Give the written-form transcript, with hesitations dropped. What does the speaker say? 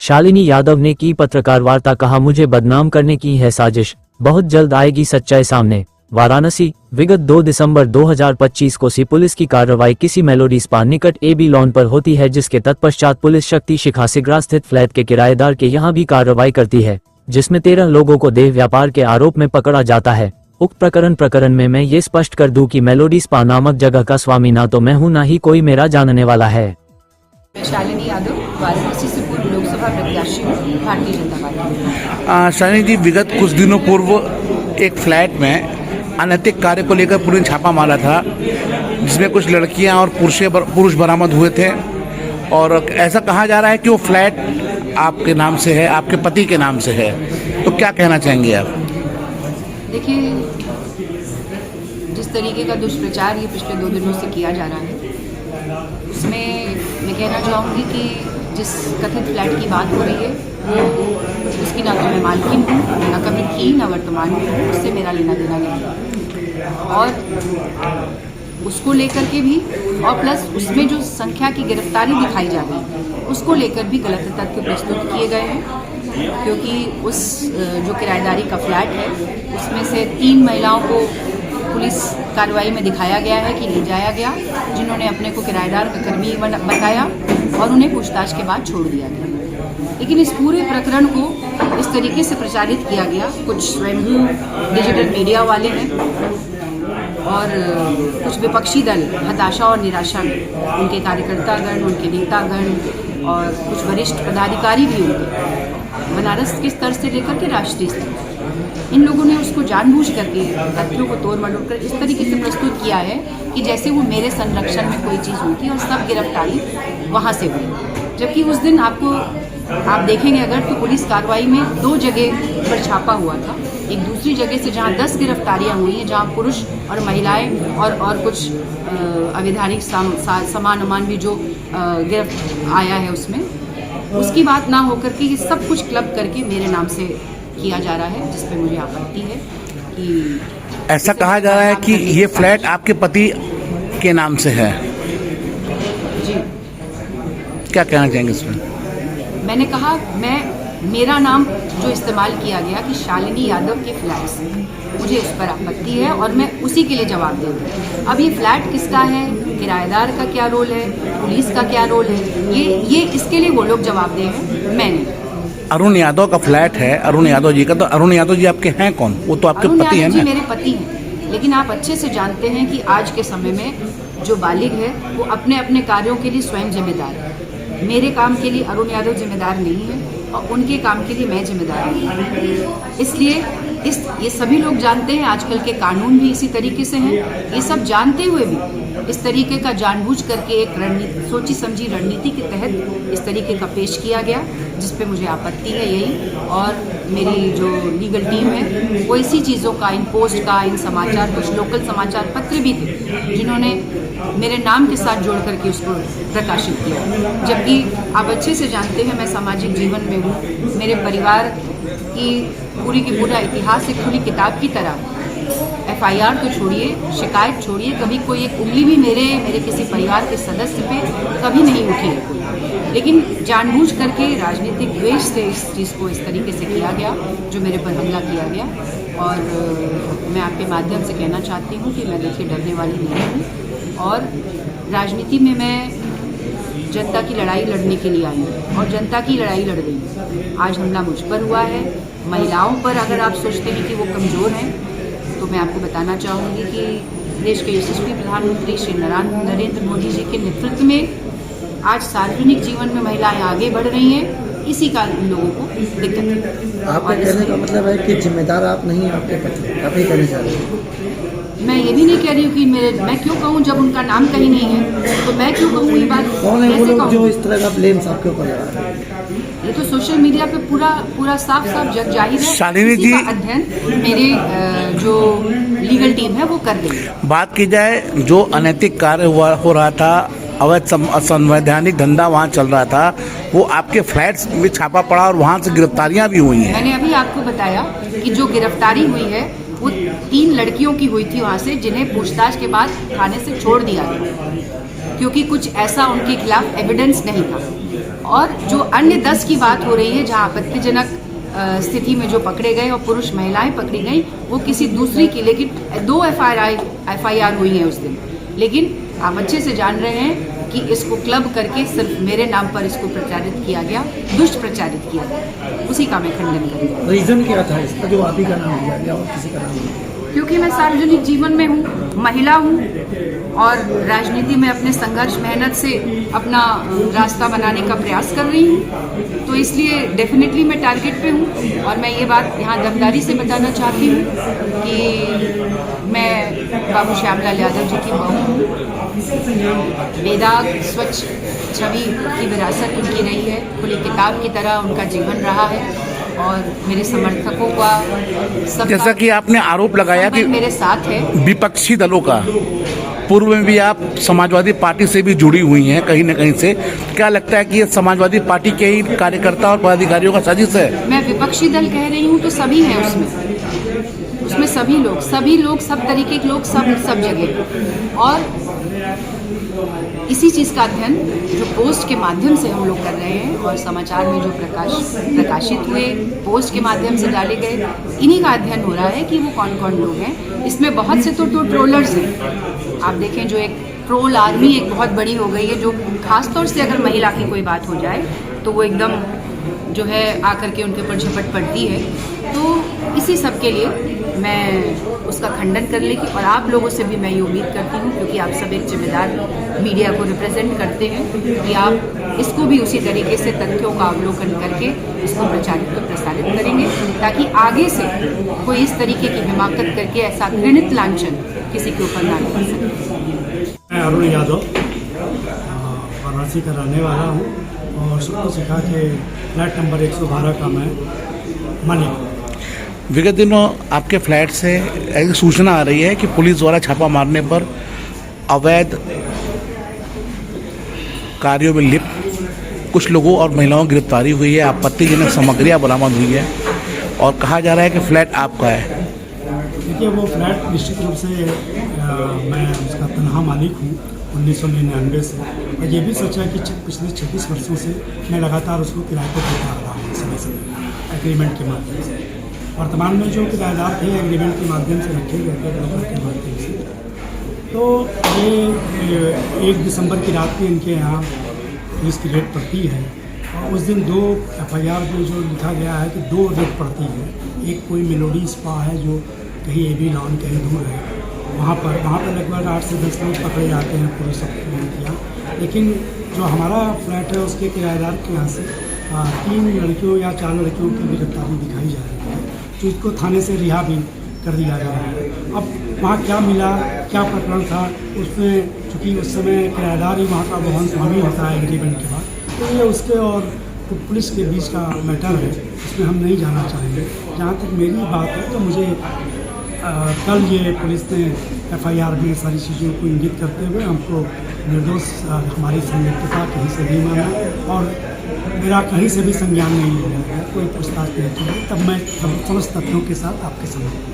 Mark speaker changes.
Speaker 1: शालिनी यादव ने की पत्रकार वार्ता, कहा मुझे बदनाम करने की है साजिश, बहुत जल्द आएगी सच्चाई सामने। वाराणसी, विगत 2 दिसंबर 2025 को सी पुलिस की कार्रवाई किसी मेलोडी स्पा निकट AB लॉन पर होती है, जिसके तत्पश्चात पुलिस शक्ति शिखा सिगरा स्थित फ्लैट के किराएदार के यहां भी कार्रवाई करती है, जिसमें 13 लोगों को देह व्यापार के आरोप में पकड़ा जाता है। उक्त प्रकरण में मैं ये स्पष्ट कर दूं कि मेलोडी स्पा नामक जगह का स्वामी ना तो मैं हूं, ना ही कोई मेरा जानने वाला है।
Speaker 2: शालिनी यादव, वाराणसी से पूर्व लोकसभा प्रत्याशी हूँ, भारतीय जनता पार्टी।
Speaker 3: शालिनी जी, विगत कुछ दिनों पूर्व एक फ्लैट में अनैतिक कार्य को लेकर पुलिस ने छापा मारा था, जिसमें कुछ लड़कियां और पुरुष बरामद हुए थे, और ऐसा कहा जा रहा है कि वो फ्लैट आपके नाम से है, आपके पति के नाम से है, तो क्या कहना चाहेंगे आप?
Speaker 2: देखिए, जिस तरीके का दुष्प्रचार ये पिछले 2 दिनों से किया जा रहा है, उसमें मैं कहना चाहूँगी कि जिस कथित फ्लैट की बात हो रही है वो उसकी ना तो मैं मालकिन हूँ, ना कभी थी, ना वर्तमान में हूँ, उससे मेरा लेना देना नहीं। और उसको लेकर के भी, और प्लस उसमें जो संख्या की गिरफ्तारी दिखाई जा रही है उसको लेकर भी गलत तथ्य प्रस्तुत किए गए हैं, क्योंकि उस जो किराएदारी का फ्लैट है उसमें से 3 महिलाओं को पुलिस कार्रवाई में दिखाया गया है कि ले जाया गया, जिन्होंने अपने को किराएदार का कर्मी बताया और उन्हें पूछताछ के बाद छोड़ दिया गया। लेकिन इस पूरे प्रकरण को इस तरीके से प्रचारित किया गया, कुछ स्वयं डिजिटल मीडिया वाले हैं और कुछ विपक्षी दल हताशा और निराशा में, उनके कार्यकर्तागण, उनके नेतागण और कुछ वरिष्ठ पदाधिकारी भी उनके बनारस के स्तर से लेकर के राष्ट्रीय स्तर, इन लोगों ने उसको जानबूझ करके तथ्यों को तोड़ मरोड़ कर इस तरीके से प्रस्तुत किया है कि जैसे वो मेरे संरक्षण में कोई चीज़ हुई थी और सब गिरफ्तारी वहाँ से हुई। जबकि उस दिन आप देखेंगे अगर तो पुलिस कार्रवाई में 2 जगह पर छापा हुआ था। एक दूसरी जगह से जहाँ 10 गिरफ्तारियाँ हुई हैं, जहाँ पुरुष और महिलाएं और कुछ अवैधानिक सामान भी जो गिरफ्त आया है उसमें, उसकी बात ना होकर के ये सब कुछ क्लब करके मेरे नाम से किया जा रहा है, जिस पे मुझे आपत्ति है कि
Speaker 3: ऐसा कहा जा रहा है कि ये फ्लैट आपके पति के नाम से है।
Speaker 2: जी,
Speaker 3: क्या कहना चाहेंगे इसमें?
Speaker 2: मैंने कहा, मेरा नाम जो इस्तेमाल किया गया कि शालिनी यादव के फ्लैट से, मुझे इस पर आपत्ति है और मैं उसी के लिए जवाब दे दूँ। अब ये फ्लैट किसका है, किराएदार का क्या रोल है, पुलिस का क्या रोल है, ये इसके लिए वो लोग जवाब दें, मैं नहीं।
Speaker 3: अरुण यादव का फ्लैट है, अरुण यादव जी का, तो अरुण यादव जी आपके हैं कौन? वो तो आपके पति हैं ना?
Speaker 2: मेरे पति हैं, लेकिन आप अच्छे से जानते हैं कि आज के समय में जो बालिग है वो अपने अपने कार्यों के लिए स्वयं जिम्मेदार है। मेरे काम के लिए अरुण यादव जिम्मेदार नहीं है और उनके काम के लिए मैं जिम्मेदार हूँ। इसलिए ये सभी लोग जानते हैं, आजकल के कानून भी इसी तरीके से हैं। ये सब जानते हुए भी इस तरीके का जानबूझ करके एक सोची समझी रणनीति के तहत इस तरीके का पेश किया गया, जिस पे मुझे आपत्ति है यही। और मेरी जो लीगल टीम है वो इसी चीज़ों का, इन पोस्ट का, इन समाचार, कुछ लोकल समाचार पत्र भी थे जिन्होंने मेरे नाम के साथ जोड़ करके उसको प्रकाशित किया। जबकि आप अच्छे से जानते हैं मैं सामाजिक जीवन में हूँ, मेरे परिवार की पूरा इतिहास एक खुली किताब की तरह, FIR तो छोड़िए, शिकायत छोड़िए, कभी कोई एक उंगली भी मेरे किसी परिवार के सदस्य पे कभी नहीं उठी है कोई। लेकिन जानबूझ करके राजनीतिक द्वेष से इस चीज़ को इस तरीके से किया गया, जो मेरे पर हमला किया गया। और मैं आपके माध्यम से कहना चाहती हूँ कि मैं देखिए डरने वाली नहीं हूँ, और राजनीति में मैं जनता की लड़ाई लड़ने के लिए आई हूँ और जनता की लड़ाई लड़ रही हूँ। आज हमला मुझ पर हुआ है, महिलाओं पर अगर आप सोचते हैं कि वो कमज़ोर हैं, तो मैं आपको बताना चाहूँगी कि देश के यशस्वी प्रधानमंत्री श्री नरेंद्र मोदी जी के नेतृत्व में आज सार्वजनिक जीवन में महिलाएं आगे बढ़ रही हैं। इसी का इन लोगों को दिक्कत है।
Speaker 4: आपका कहने का मतलब है कि जिम्मेदार आप नहीं, आपके पति, आप ही कहना चाह रहे हैं?
Speaker 2: मैं ये भी नहीं कह रही हूँ कि मैं क्यों कहूँ, जब उनका नाम कहीं नहीं है तो मैं क्यों कहूँ ये बात?
Speaker 4: कौन है वो लोग जो इस तरह का ब्लेम्स आपके ऊपर लगा रहे हैं?
Speaker 2: ये तो सोशल मीडिया पे पूरा साफ जग जाहिर है।
Speaker 3: शालिनी जी,
Speaker 2: अध्ययन मेरे जो लीगल टीम है वो कर रही है।
Speaker 3: बात की जाए, जो अनैतिक कार्य हो रहा था, अवैध असंवैधानिक धंधा वहाँ चल रहा था, वो आपके फ्लैट्स में छापा पड़ा और वहाँ से गिरफ्तारियाँ भी हुई हैं।
Speaker 2: मैंने अभी आपको बताया कि जो गिरफ्तारी हुई है वो 3 लड़कियों की हुई थी वहाँ से, जिन्हें पूछताछ के बाद थाने से छोड़ दिया गया, क्योंकि कुछ ऐसा उनके खिलाफ एविडेंस नहीं था। और जो अन्य 10 की बात हो रही है जहां आपत्तिजनक स्थिति में जो पकड़े गए और पुरुष महिलाएं पकड़ी गई वो किसी दूसरी की, लेकिन 2 FIR हुई हैं उस दिन। लेकिन आप अच्छे से जान रहे हैं कि इसको क्लब करके सिर्फ मेरे नाम पर इसको प्रचारित किया गया, दुष्ट प्रचारित किया गया, उसी का मैं खंडन करूँगा।
Speaker 4: रीज़न क्या था इसका जो आप ही का नाम लिया गया और किसी का नाम लिया?
Speaker 2: क्योंकि मैं सार्वजनिक जीवन में हूँ, महिला हूँ और राजनीति में अपने संघर्ष मेहनत से अपना रास्ता बनाने का प्रयास कर रही हूँ, तो इसलिए डेफिनेटली मैं टारगेट पे हूँ। और मैं ये बात यहाँ दमदारी से बताना चाहती हूँ कि मैं बाबू श्यामलाल यादव जी की बहू हूँ। बेदाग स्वच्छ छवि की विरासत उनकी रही है, खुली किताब की तरह उनका जीवन रहा है और मेरे समर्थकों का सब,
Speaker 3: जैसा कि आपने आरोप लगाया कि
Speaker 2: मेरे साथ है।
Speaker 3: विपक्षी दलों का पूर्व में भी आप समाजवादी पार्टी से भी जुड़ी हुई हैं कहीं न कहीं से, क्या लगता है कि ये समाजवादी पार्टी के ही कार्यकर्ता और पदाधिकारियों का साजिश है?
Speaker 2: मैं विपक्षी दल कह रही हूँ तो सभी हैं उसमें सभी लोग सब तरीके के लोग सब जगह। और इसी चीज़ का अध्ययन जो पोस्ट के माध्यम से हम लोग कर रहे हैं और समाचार में जो प्रकाशित हुए, पोस्ट के माध्यम से डाले गए, इन्हीं का अध्ययन हो रहा है कि वो कौन कौन लोग हैं। इसमें बहुत से तो ट्रोलर्स हैं, आप देखें जो एक ट्रोल आर्मी एक बहुत बड़ी हो गई है, जो खासतौर से अगर महिला की कोई बात हो जाए तो वो एकदम जो है आकर के उनके ऊपर झपट पड़ती है। तो इसी सब के लिए मैं उसका खंडन कर लेगी और आप लोगों से भी मैं ये उम्मीद करती हूँ, क्योंकि आप सब एक जिम्मेदार मीडिया को रिप्रेजेंट करते हैं, कि आप इसको भी उसी तरीके से तथ्यों का अवलोकन करके इसको प्रचारित और प्रसारित करेंगे, ताकि आगे से कोई इस तरीके की हिमाकत करके ऐसा घृणित लांछन किसी के ऊपर ना कर सके।
Speaker 5: मैं अरुण यादव वाराणसी का रहने वाला हूँ और सबको सिखा के फ्लैट नंबर 112 का मैं मालिक हूँ।
Speaker 3: विगत दिनों आपके फ्लैट से एक सूचना आ रही है कि पुलिस द्वारा छापा मारने पर अवैध कार्यों में लिप्त कुछ लोगों और महिलाओं की गिरफ्तारी हुई है, आपत्तिजनक सामग्रियां बरामद हुई है और कहा जा रहा है कि फ्लैट आपका है।
Speaker 5: देखिए, वो फ्लैट निश्चित रूप से मैं उसका तनहा मालिक हूँ 1999 से, और ये भी सच है कि पिछले 26 वर्षों से मैं लगातार उसको किराए पर देता आ रहा हूँ समय समय एग्रीमेंट के माध्यम से। वर्तमान में जो किराएदार थे एग्रीमेंट के माध्यम से रखे गए थे ब्रोकर के माध्यम से, तो ये 1 दिसंबर की रात में इनके यहाँ पुलिस की रेड पड़ती है और उस दिन 2 FIR में जो लिखा गया है कि 2 रेड पड़ती है। एक कोई मेलोडी स्पा है जो कहीं AB लॉन कहीं दूर है, वहाँ पर लगभग 8 से 10 लोग पकड़े जाते हैं पुलिस किया। लेकिन जो हमारा फ्लैट है उसके किराएदार के यहाँ से 3 लड़कियों या 4 लड़कियों की गिरफ्तारी दिखाई जा रही है, जो इसको थाने से रिहा भी कर दिया गया है। अब वहाँ क्या मिला, क्या प्रकरण था, उसमें चूँकि उस समय किराएदार ही वहाँ का भवन स्वामी होता है एग्रीमेंट के बाद, तो ये उसके और पुलिस के बीच का मैटर है, इसमें हम नहीं जाना चाहेंगे। जहाँ तक मेरी बात है तो मुझे कल ये पुलिस ने FIR में सारी चीज़ों को इंगित करते हुए हमको निर्दोष हमारी संलिप्तता कहीं से नहीं माना और मेरा कहीं से भी संज्ञान नहीं लिया गया, कोई पूछताछ नहीं की। तब मैं समस्त तथ्यों के साथ आपके सामने